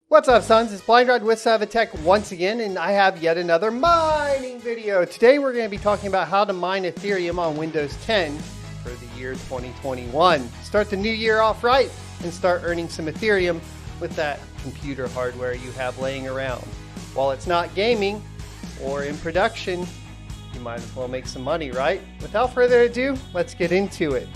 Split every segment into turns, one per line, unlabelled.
What's up, sons? It's Blind Rod with Savitech once again, and I have yet another mining video. Today we're going to be talking about how to mine Ethereum on Windows 10 for the year 2021. Start the new year off right and start earning some Ethereum with that computer hardware you have laying around. While it's not gaming or in production, you might as well make some money, right? Without further ado, let's get into it.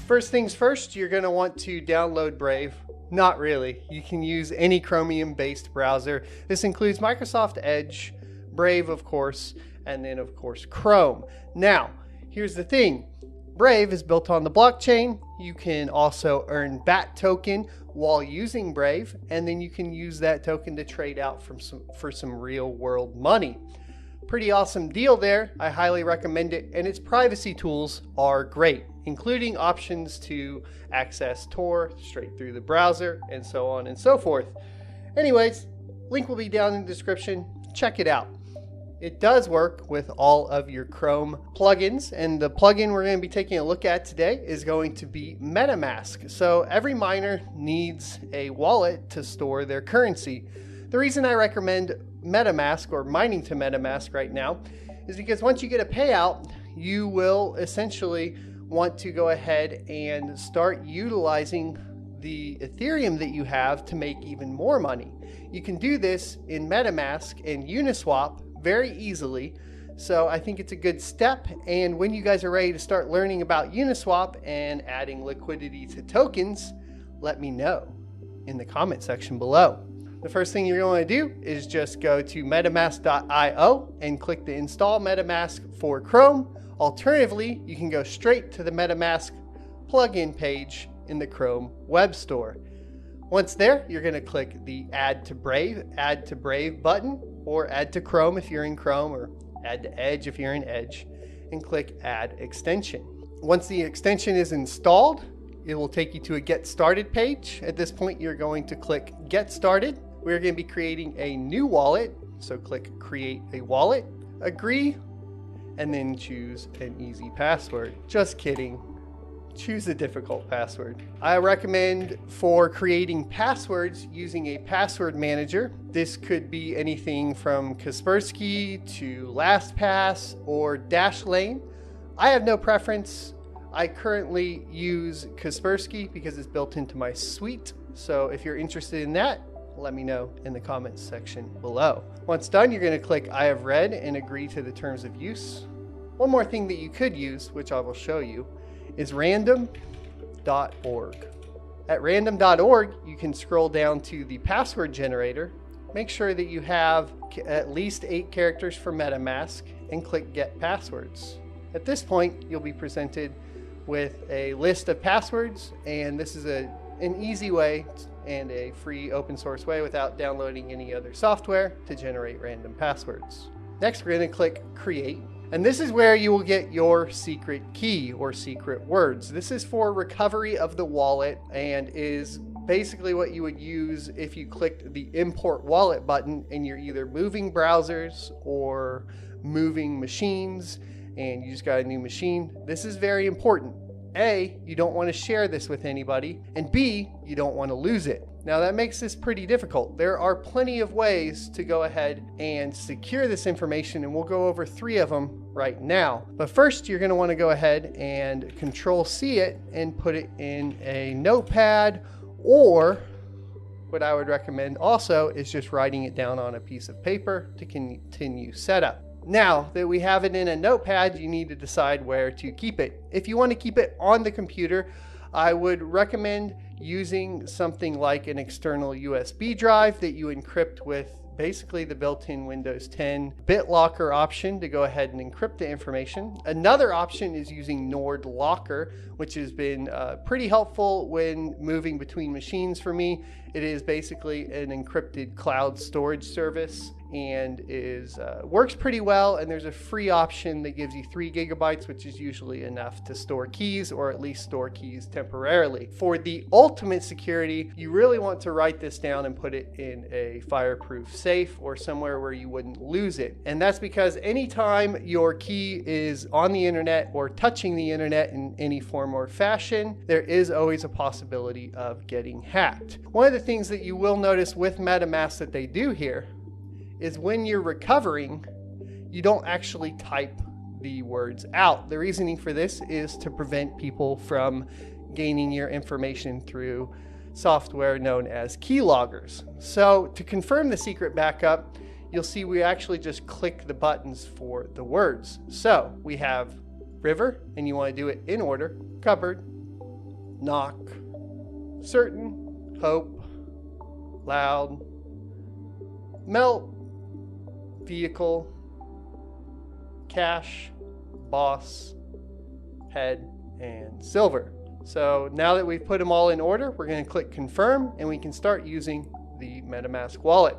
First things first, you're going to want to download Brave. Not really. You can use any Chromium-based browser. This includes Microsoft Edge, Brave, of course, and then, of course, Chrome. Now, here's the thing. Brave is built on the blockchain. You can also earn BAT token while using Brave, and then you can use that token to trade out for some real-world money. Pretty awesome deal there. I highly recommend it, and its privacy tools are great, including options to access Tor straight through the browser and so on and so forth. Anyways, link will be down in the description. Check it out. It does work with all of your Chrome plugins, and the plugin we're going to be taking a look at today is going to be MetaMask. So every miner needs a wallet to store their currency. The reason I recommend MetaMask or mining to MetaMask right now is because once you get a payout, you will essentially want to go ahead and start utilizing the Ethereum that you have to make even more money. You can do this in MetaMask and Uniswap very easily. So I think it's a good step. And when you guys are ready to start learning about Uniswap and adding liquidity to tokens, let me know in the comment section below. The first thing you're going to do is just go to metamask.io and click the install MetaMask for Chrome. Alternatively, you can go straight to the MetaMask plugin page in the Chrome web store. Once there, you're going to click the Add to Brave button, or Add to Chrome if you're in Chrome, or Add to Edge if you're in Edge, and click Add Extension. Once the extension is installed, it will take you to a Get Started page. At this point, you're going to click Get Started. We're going to be creating a new wallet, so click Create a Wallet, agree, and then choose an easy password. Just kidding. Choose a difficult password. I recommend for creating passwords using a password manager. This could be anything from Kaspersky to LastPass or Dashlane. I have no preference. I currently use Kaspersky because it's built into my suite. So if you're interested in that, let me know in the comments section below. Once done, you're going to click I have read and agree to the terms of use. One more thing that you could use, which I will show you, is random.org. At random.org, you can scroll down to the password generator, make sure that you have at least 8 characters for MetaMask, and click Get Passwords. At this point, you'll be presented with a list of passwords, and this is an easy way and a free open source way without downloading any other software to generate random passwords. Next, we're going to click Create. And this is where you will get your secret key or secret words. This is for recovery of the wallet and is basically what you would use if you clicked the import wallet button and you're either moving browsers or moving machines and you just got a new machine. This is very important. A, you don't want to share this with anybody, and B, you don't want to lose it. Now that makes this pretty difficult. There are plenty of ways to go ahead and secure this information, and we'll go over 3 of them right now. But first, you're going to want to go ahead and Control-C it and put it in a notepad, or what I would recommend also is just writing it down on a piece of paper to continue setup. Now that we have it in a notepad, you need to decide where to keep it. If you want to keep it on the computer, I would recommend using something like an external USB drive that you encrypt with basically the built-in Windows 10 BitLocker option to go ahead and encrypt the information. Another option is using Nord Locker, which has been pretty helpful when moving between machines for me. It is basically an encrypted cloud storage service and works pretty well, and there's a free option that gives you 3 gigabytes, which is usually enough to store keys, or at least store keys temporarily. For the ultimate security, you really want to write this down and put it in a fireproof safe. safe or somewhere where you wouldn't lose it. And that's because anytime your key is on the internet or touching the internet in any form or fashion, there is always a possibility of getting hacked. One of the things that you will notice with MetaMask that they do here is when you're recovering, you don't actually type the words out. The reasoning for this is to prevent people from gaining your information through software known as keyloggers. So to confirm the secret backup, you'll see we actually just click the buttons for the words. So we have river, and you want to do it in order: cupboard, knock, certain, hope, loud, melt, vehicle, cash, boss, head, and silver. So now that we've put them all in order, we're going to click confirm, and we can start using the MetaMask wallet.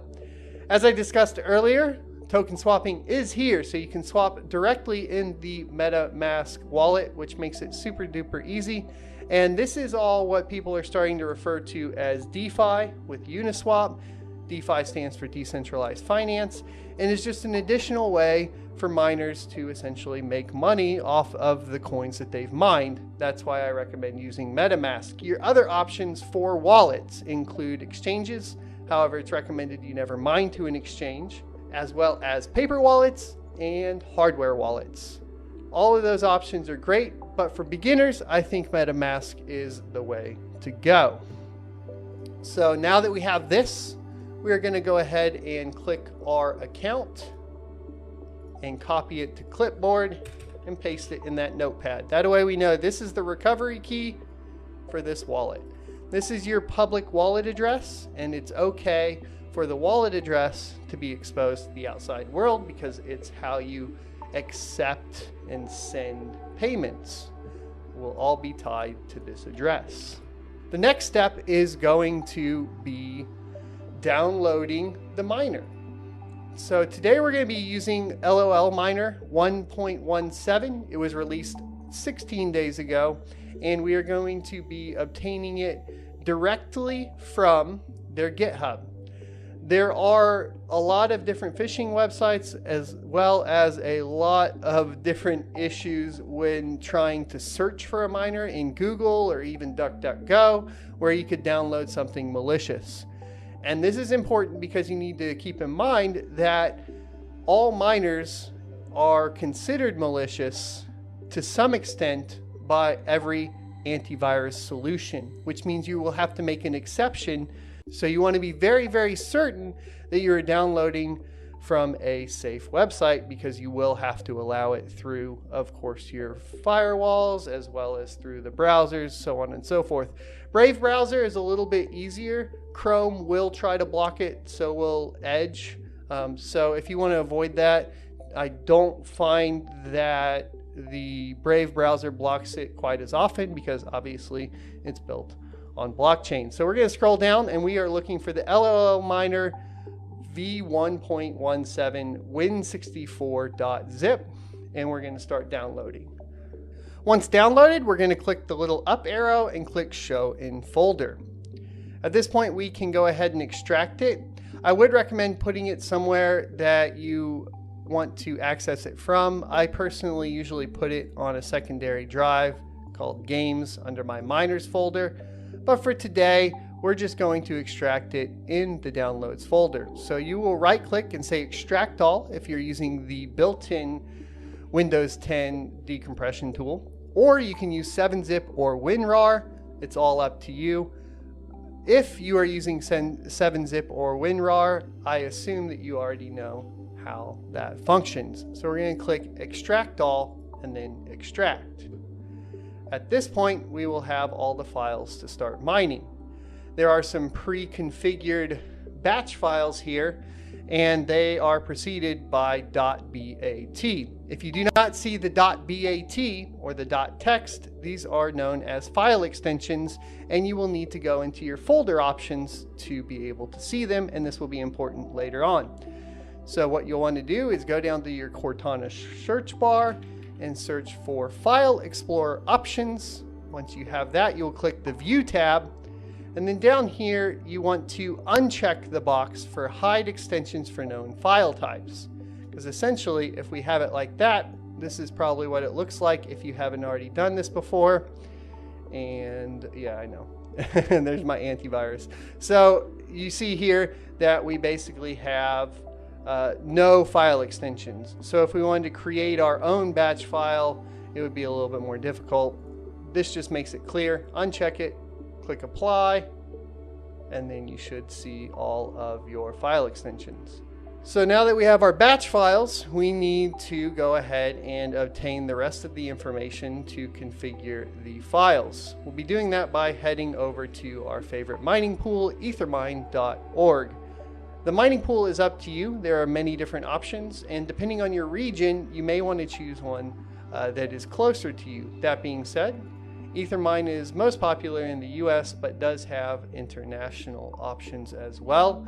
As I discussed earlier, token swapping is here, so you can swap directly in the MetaMask wallet, which makes it super duper easy. And this is all what people are starting to refer to as DeFi with Uniswap. DeFi stands for decentralized finance, and is just an additional way for miners to essentially make money off of the coins that they've mined. That's why I recommend using MetaMask. Your other options for wallets include exchanges. However, it's recommended you never mine to an exchange, as well as paper wallets and hardware wallets. All of those options are great, but for beginners, I think MetaMask is the way to go. So now that we have this, we are going to go ahead and click our account and copy it to clipboard and paste it in that notepad. That way we know this is the recovery key for this wallet. This is your public wallet address, and it's okay for the wallet address to be exposed to the outside world because it's how you accept and send payments. Will all be tied to this address. The next step is going to be downloading the miner. So today we're going to be using LOL Miner 1.17. It was released 16 days ago, and we are going to be obtaining it directly from their GitHub. There are a lot of different phishing websites, as well as a lot of different issues when trying to search for a miner in Google or even DuckDuckGo, where you could download something malicious. And this is important because you need to keep in mind that all miners are considered malicious to some extent by every antivirus solution, which means you will have to make an exception. So you want to be very, very certain that you're downloading from a safe website, because you will have to allow it through, of course, your firewalls, as well as through the browsers, so on and so forth. Brave browser is a little bit easier. Chrome will try to block it, so will Edge. So if you want to avoid that, I don't find that the Brave browser blocks it quite as often, because obviously it's built on blockchain. So we're going to scroll down, and we are looking for the LOL Miner v1.17 win64.zip, and we're going to start downloading. Once downloaded, we're going to click the little up arrow and click show in folder. At this point, we can go ahead and extract it. I would recommend putting it somewhere that you want to access it from. I personally usually put it on a secondary drive called games under my miners folder, but for today we're just going to extract it in the downloads folder. So you will right click and say extract all if you're using the built-in Windows 10 decompression tool, or you can use 7-zip or WinRAR. It's all up to you. If you are using 7-zip or WinRAR, I assume that you already know how that functions. So we're going to click extract all and then extract. At this point, we will have all the files to start mining. There are some pre-configured batch files here, and they are preceded by .bat. If you do not see the .bat or the .text, these are known as file extensions, and you will need to go into your folder options to be able to see them, and this will be important later on. So what you'll want to do is go down to your Cortana search bar and search for File Explorer Options. Once you have that, you'll click the View tab, And then down here, you want to uncheck the box for hide extensions for known file types. Because essentially, if we have it like that, this is probably what it looks like if you haven't already done this before. And yeah, I know. And there's my antivirus. So you see here that we basically have no file extensions. So if we wanted to create our own batch file, it would be a little bit more difficult. This just makes it clear. Uncheck it, click apply, and then you should see all of your file extensions. So now that we have our batch files, we need to go ahead and obtain the rest of the information to configure the files. We'll be doing that by heading over to our favorite mining pool, ethermine.org. The mining pool is up to you. There are many different options, and depending on your region, you may want to choose one that is closer to you. That being said, Ethermine is most popular in the US, but does have international options as well.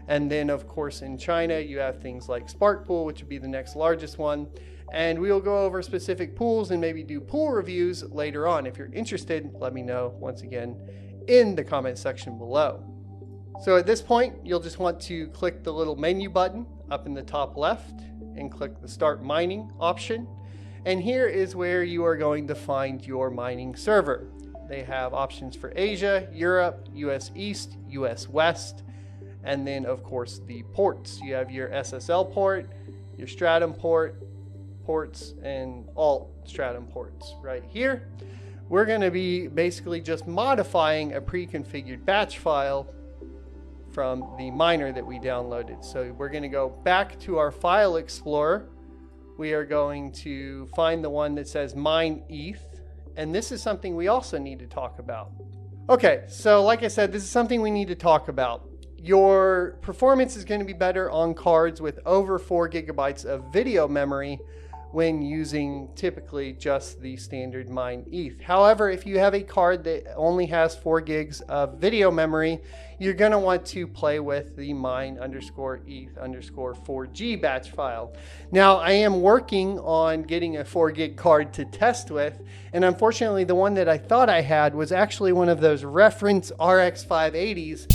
And then, of course, in China, you have things like Spark Pool, which would be the next largest one. And we will go over specific pools and maybe do pool reviews later on. If you're interested, let me know once again in the comment section below. So at this point, you'll just want to click the little menu button up in the top left and click the Start Mining option. And here is where you are going to find your mining server. They have options for Asia, Europe, US East, US West, and then of course the ports. You have your SSL port, your Stratum ports, and alt Stratum ports right here. We're going to be basically just modifying a pre-configured batch file from the miner that we downloaded. So we're going to go back to our file explorer. We are going to find the one that says mine ETH, and this is something we also need to talk about. Okay, so like I said, this is something we need to talk about. Your performance is going to be better on cards with over 4 gigabytes of video memory when using typically just the standard mine ETH. However, if you have a card that only has 4 gigs of video memory, you're going to want to play with the mine_ETH_4G batch file. Now, I am working on getting a 4 gig card to test with, and unfortunately the one that I thought I had was actually one of those reference RX 580s.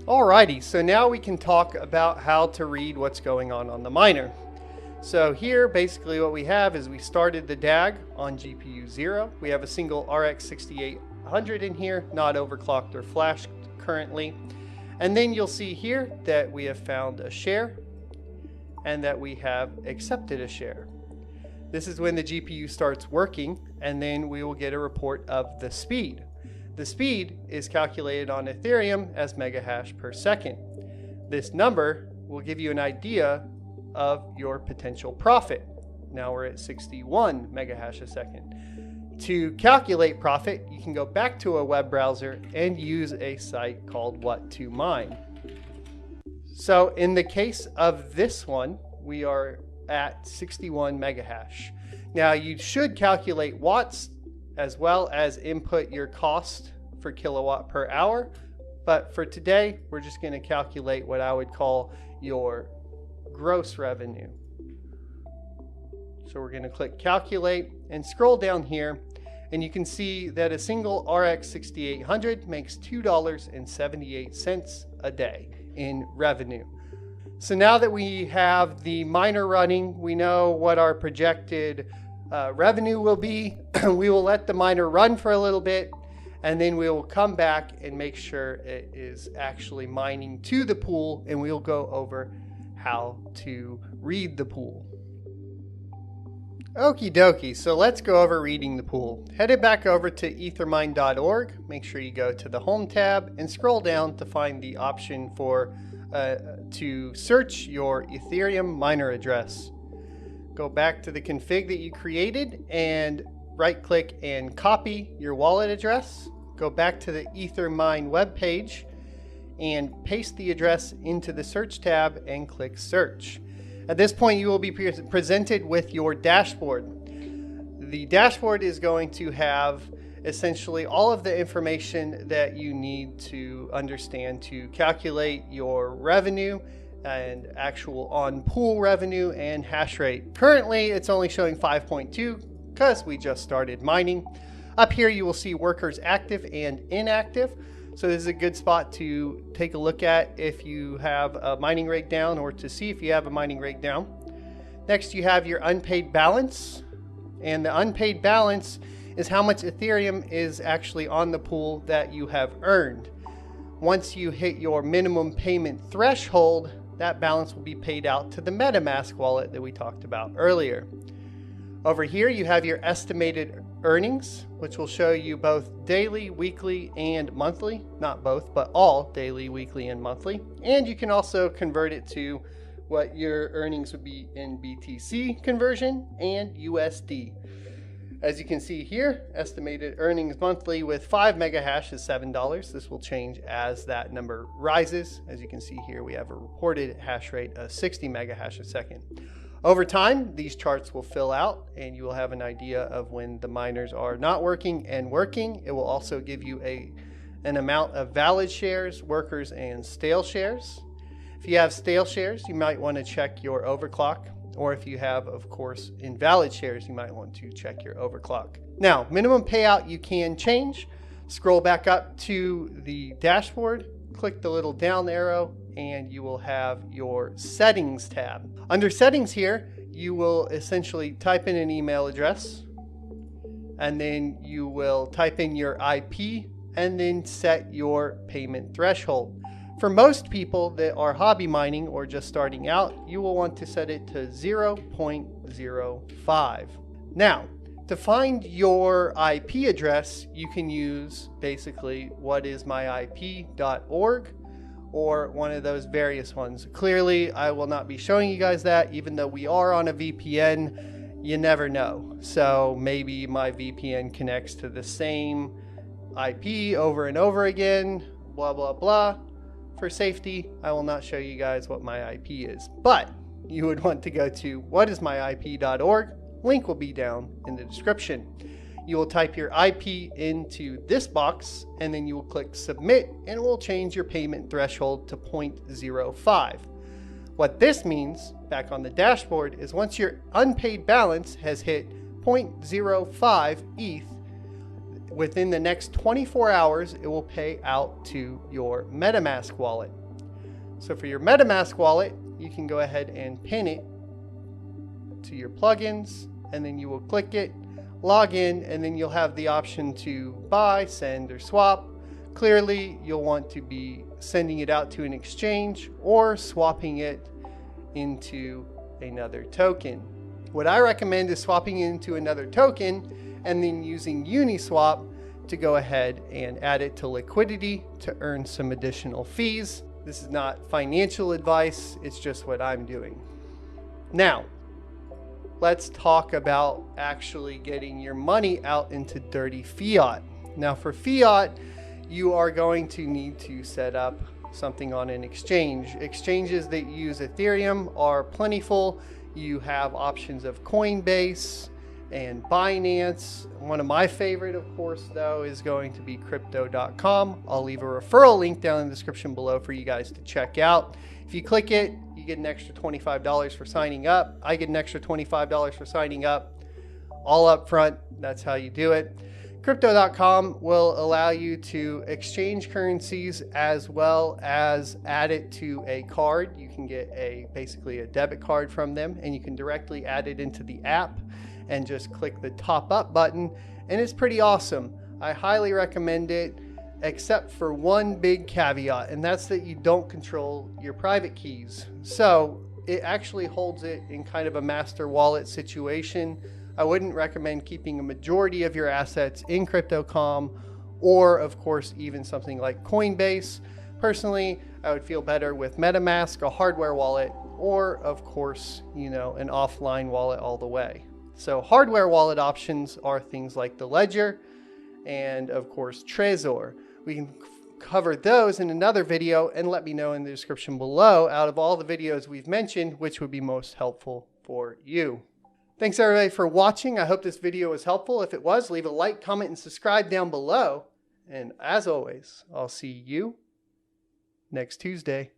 Alrighty, so now we can talk about how to read what's going on the miner. So here, basically what we have is we started the DAG on GPU 0. We have a single RX 6800 in here, not overclocked or flashed currently. And then you'll see here that we have found a share and that we have accepted a share. This is when the GPU starts working, and then we will get a report of the speed. The speed is calculated on Ethereum as megahash per second. This number will give you an idea of your potential profit. Now we're at 61 megahash a second. To calculate profit, you can go back to a web browser and use a site called What to Mine. So in the case of this one, we are at 61 megahash. Now you should calculate watts as well as input your cost for kilowatt per hour. But for today, we're just going to calculate what I would call your gross revenue. So we're going to click calculate and scroll down here, and you can see that a single RX 6800 makes $2.78 a day in revenue. So now that we have the miner running, we know what our projected revenue will be. We will let the miner run for a little bit, and then we will come back and make sure it is actually mining to the pool, and we'll go over how to read the pool. Okie dokie, so let's go over reading the pool. Head back over to ethermine.org. Make sure you go to the home tab and scroll down to find the option for to search your Ethereum miner address. Go back to the config that you created and right click and copy your wallet address. Go back to the Ethermine webpage and paste the address into the search tab and click search. At this point, you will be presented with your dashboard. The dashboard is going to have essentially all of the information that you need to understand to calculate your revenue and actual on-pool revenue and hash rate. Currently, it's only showing 5.2 because we just started mining. Up here, you will see workers active and inactive. So this is a good spot to take a look at if you have a mining rate down or to see if you have a mining rate down. Next, you have your unpaid balance. And the unpaid balance is how much Ethereum is actually on the pool that you have earned. Once you hit your minimum payment threshold, that balance will be paid out to the MetaMask wallet that we talked about earlier. Over here, you have your estimated earnings, which will show you both daily, weekly, and monthly. Not both, but all daily, weekly, and monthly. And you can also convert it to what your earnings would be in BTC conversion and USD. As you can see here, estimated earnings monthly with 5 megahash is $7. This will change as that number rises. As you can see here, we have a reported hash rate of 60 megahash a second. Over time, these charts will fill out and you will have an idea of when the miners are not working and working. It will also give you an amount of valid shares, workers, and stale shares. If you have stale shares, you might want to check your overclock. Or if you have, of course, invalid shares, you might want to check your overclock. Now, minimum payout you can change. Scroll back up to the dashboard, click the little down arrow, and you will have your settings tab. Under settings here, you will essentially type in an email address, and then you will type in your IP, and then set your payment threshold. For most people that are hobby mining or just starting out, you will want to set it to 0.05. Now, to find your IP address, you can use basically whatismyip.org or one of those various ones. Clearly, I will not be showing you guys that, even though we are on a VPN. You never know. So maybe my VPN connects to the same IP over and over again, blah, blah, blah. For safety, I will not show you guys what my IP is, but you would want to go to whatismyip.org. Link will be down in the description. You will type your IP into this box, and then you will click submit, and it will change your payment threshold to 0.05. What this means, back on the dashboard, is once your unpaid balance has hit 0.05 ETH, within the next 24 hours, it will pay out to your MetaMask wallet. So for your MetaMask wallet, you can go ahead and pin it to your plugins, and then you will click it, log in, and then you'll have the option to buy, send, or swap. Clearly, you'll want to be sending it out to an exchange or swapping it into another token. What I recommend is swapping it into another token and then using Uniswap to go ahead and add it to liquidity to earn some additional fees. This is not financial advice, it's just what I'm doing. Now, let's talk about actually getting your money out into dirty fiat. Now for fiat, you are going to need to set up something on an exchange. Exchanges that use Ethereum are plentiful. You have options of Coinbase and Binance. One of my favorite, of course, though, is going to be crypto.com. I'll leave a referral link down in the description below for you guys to check out. If you click it, you get an extra $25 for signing up. I get an extra $25 for signing up, all up front. That's how you do it. Crypto.com will allow you to exchange currencies as well as add it to a card. You can get basically a debit card from them, and you can directly add it into the app and just click the top up button, and it's pretty awesome. I highly recommend it, except for one big caveat, and that's that you don't control your private keys. So it actually holds it in kind of a master wallet situation. I wouldn't recommend keeping a majority of your assets in Crypto.com, or of course even something like Coinbase. Personally, I would feel better with MetaMask, a hardware wallet, or of course, an offline wallet all the way. So hardware wallet options are things like the Ledger and of course Trezor. We can cover those in another video, and let me know in the description below, out of all the videos we've mentioned, which would be most helpful for you. Thanks everybody for watching. I hope this video was helpful. If it was, leave a like, comment, and subscribe down below. And as always, I'll see you next Tuesday.